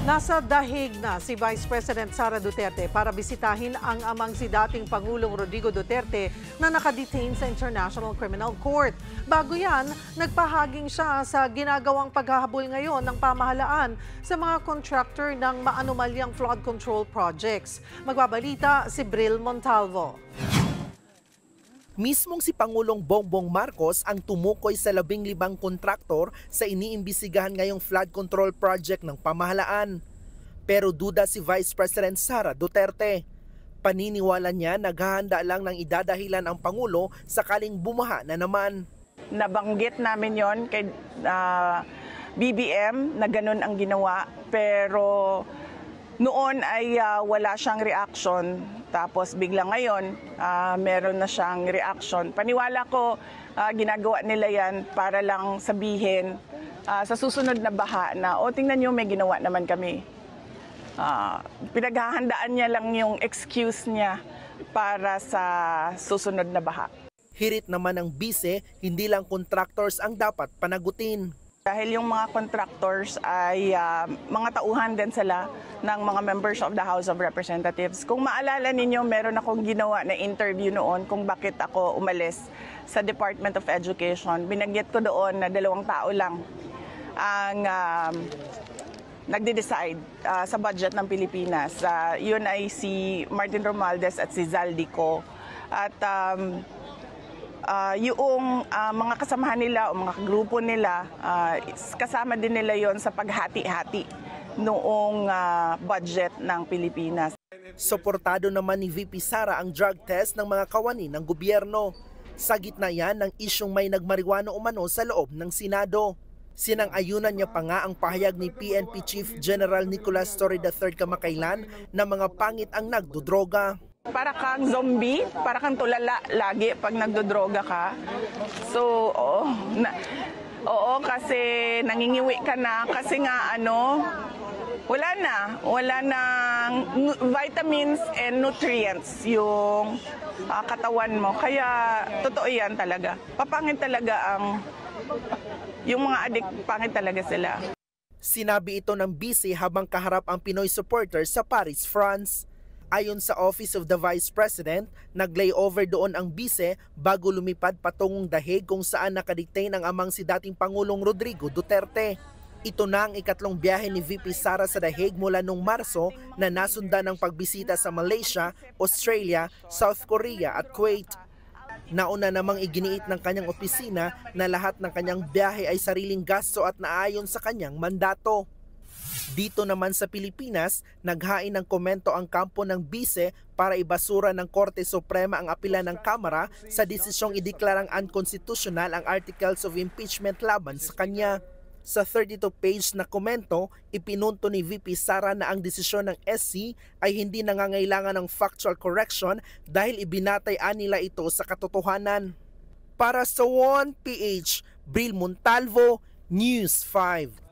Nasa dahig na si Vice President Sara Duterte para bisitahin ang amang si dating Pangulong Rodrigo Duterte na nakadetain sa International Criminal Court. Bago yan, nagpahaging siya sa ginagawang paghahabol ngayon ng pamahalaan sa mga contractor ng maanumalyang flood control projects. Magbabalita si Bril Montalvo. Mismong si Pangulong Bongbong Marcos ang tumukoy sa 15 kontraktor sa iniimbisigahan ngayong flood control project ng pamahalaan. Pero duda si Vice President Sara Duterte. Paniniwala niya naghahanda lang ng idadahilan ang Pangulo sakaling bumaha na naman. Nabanggit namin yon kay BBM na ganun ang ginawa, pero noon ay wala siyang reaction. Tapos bigla ngayon, meron na siyang reaction. Paniwala ko, ginagawa nila yan para lang sabihin sa susunod na baha na, tingnan nyo, may ginawa naman kami. Pinaghahandaan niya lang yung excuse niya para sa susunod na baha. Hirit naman ng bise, hindi lang contractors ang dapat panagutin. Dahil yung mga contractors ay mga tauhan din sila ng mga members of the House of Representatives. Kung maalala ninyo, meron akong ginawa na interview noon kung bakit ako umalis sa Department of Education. Binanggit ko doon na 2 tao lang ang nagde-decide sa budget ng Pilipinas. Yun ay si Martin Romualdez at si Zaldico. At yung mga kasamahan nila o mga grupo nila, kasama din nila yon sa paghati-hati noong budget ng Pilipinas. Suportado naman ni VP Sara ang drug test ng mga kawani ng gobyerno. Sa gitna yan ng isyong may nagmariwano umano sa loob ng Senado. Sinang-ayunan niya pa nga ang pahayag ni PNP Chief General Nicolas Torre III kamakailan na mga pangit ang nagdodroga. Para kang zombie, para kang tulala lagi pag nagdodroga ka. So, oo, kasi nangingiwi ka na kasi nga wala nang vitamins and nutrients yung katawan mo. Kaya totoo yan talaga. Papangit talaga yung mga adik, pangit talaga sila. Sinabi ito ng bise habang kaharap ang Pinoy supporters sa Paris, France. Ayon sa Office of the Vice President, nag-layover doon ang bise bago lumipad patungong dahig kung saan nakadetain ang amang si dating Pangulong Rodrigo Duterte. Ito na ang ikatlong biyahe ni VP Sara sa dahig mula noong Marso na nasundan ng pagbisita sa Malaysia, Australia, South Korea at Kuwait. Nauna namang iginiit ng kanyang opisina na lahat ng kanyang biyahe ay sariling gasto at naayon sa kanyang mandato. Dito naman sa Pilipinas, naghain ng komento ang kampo ng bise para ibasura ng Korte Suprema ang apela ng Kamara sa desisyong ideklarang unconstitutional ang articles of impeachment laban sa kanya. Sa 32-page na komento, ipinunto ni VP Sara na ang desisyon ng SC ay hindi nangangailangan ng factual correction dahil ibinatay-an nila ito sa katotohanan. Para sa 1PH, Bril Montalvo, News 5.